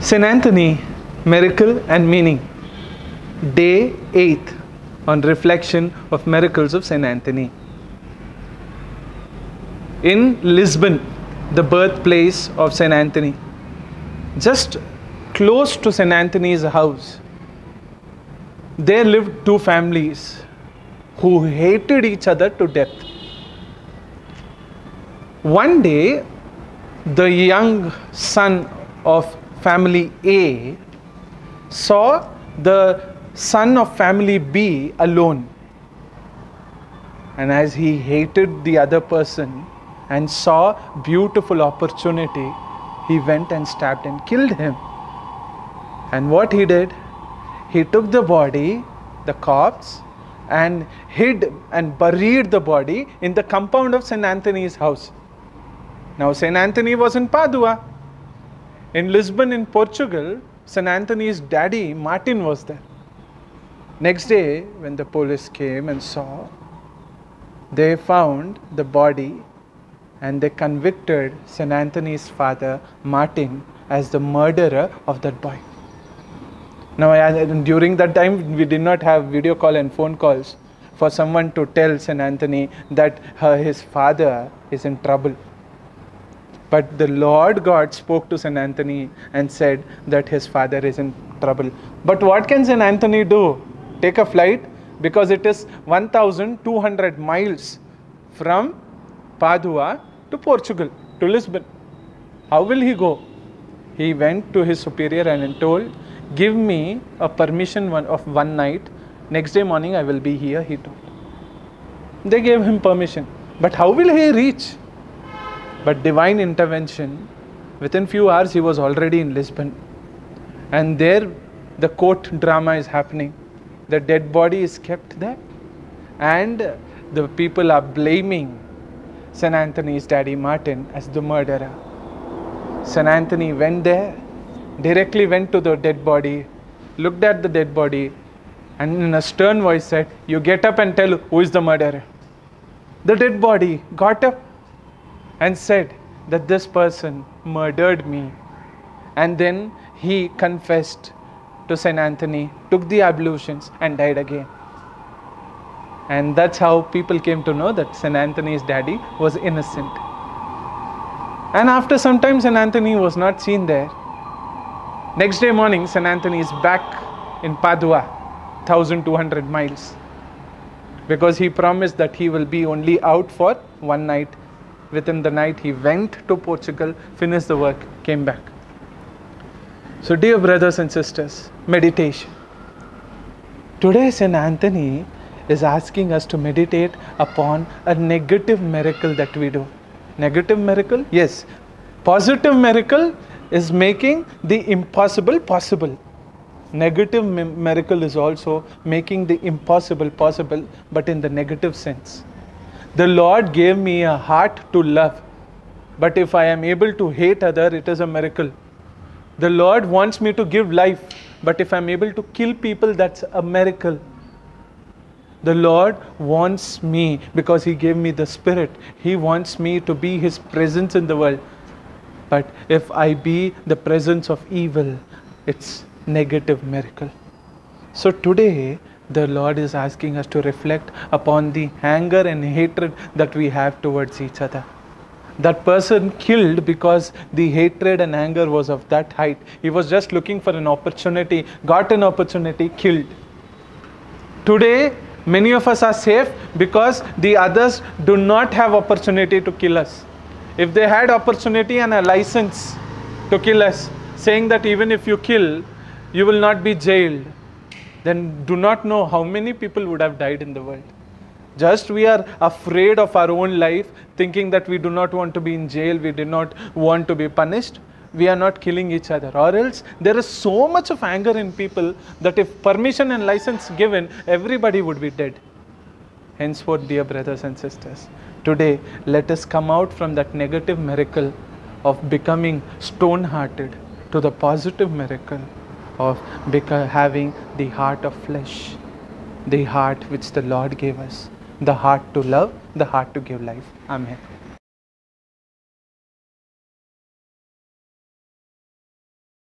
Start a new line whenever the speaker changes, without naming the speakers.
St. Anthony, Miracle and Meaning, Day 8 on reflection of miracles of St. Anthony. In Lisbon, the birthplace of St. Anthony, just close to St. Anthony's house, there lived two families who hated each other to death. One day, the young son of family A saw the son of family B alone. And as he hated the other person and saw beautiful opportunity, he went and stabbed and killed him. And what he did, he took the body, the corpse, and hid and buried the body in the compound of St. Anthony's house. Now St. Anthony was in Padua. In Lisbon in Portugal, St. Anthony's daddy Martin was there. Next day, when the police came and saw, they found the body and they convicted St. Anthony's father Martin as the murderer of that boy. Now, during that time, we did not have video call and phone calls for someone to tell St. Anthony that his father is in trouble. But the Lord God spoke to St. Anthony and said that his father is in trouble. But what can St. Anthony do? Take a flight? Because it is 1,200 miles from Padua to Portugal, to Lisbon. How will he go? He went to his superior and told, give me a permission of one night. Next day morning I will be here, he told. They gave him permission. But how will he reach? But divine intervention, within few hours he was already in Lisbon. And there the court drama is happening. The dead body is kept there. And the people are blaming St. Anthony's daddy Martin as the murderer. St. Anthony went there, directly went to the dead body, looked at the dead body, and in a stern voice said, you get up and tell who is the murderer. The dead body got up and said that this person murdered me. And then he confessed to St. Anthony, took the ablutions and died again. And that's how people came to know that St. Anthony's daddy was innocent. And after some time, St. Anthony was not seen there. Next day morning, St. Anthony is back in Padua, 1,200 miles. Because he promised that he will be only out for one night. Within the night, he went to Portugal, finished the work, came back. So dear brothers and sisters, meditation. Today, St. Anthony is asking us to meditate upon a negative miracle that we do. Negative miracle? Yes. Positive miracle is making the impossible possible. Negative miracle is also making the impossible possible, but in the negative sense. The Lord gave me a heart to love, but if I am able to hate other, it is a miracle. The Lord wants me to give life, but if I am able to kill people, that's a miracle. The Lord wants me because He gave me the Spirit. He wants me to be His presence in the world. But if I be the presence of evil, it's negative miracle. So today, the Lord is asking us to reflect upon the anger and hatred that we have towards each other. That person killed because the hatred and anger was of that height. He was just looking for an opportunity, got an opportunity, killed. Today, many of us are safe because the others do not have opportunity to kill us. If they had opportunity and a license to kill us, saying that even if you kill, you will not be jailed, then do not know how many people would have died in the world. Just we are afraid of our own life, thinking that we do not want to be in jail, we do not want to be punished. We are not killing each other. Or else there is so much of anger in people that if permission and license given, everybody would be dead. Henceforth, dear brothers and sisters, today let us come out from that negative miracle of becoming stone-hearted to the positive miracle of having the heart of flesh, the heart which the Lord gave us, the heart to love, the heart to give life. Amen.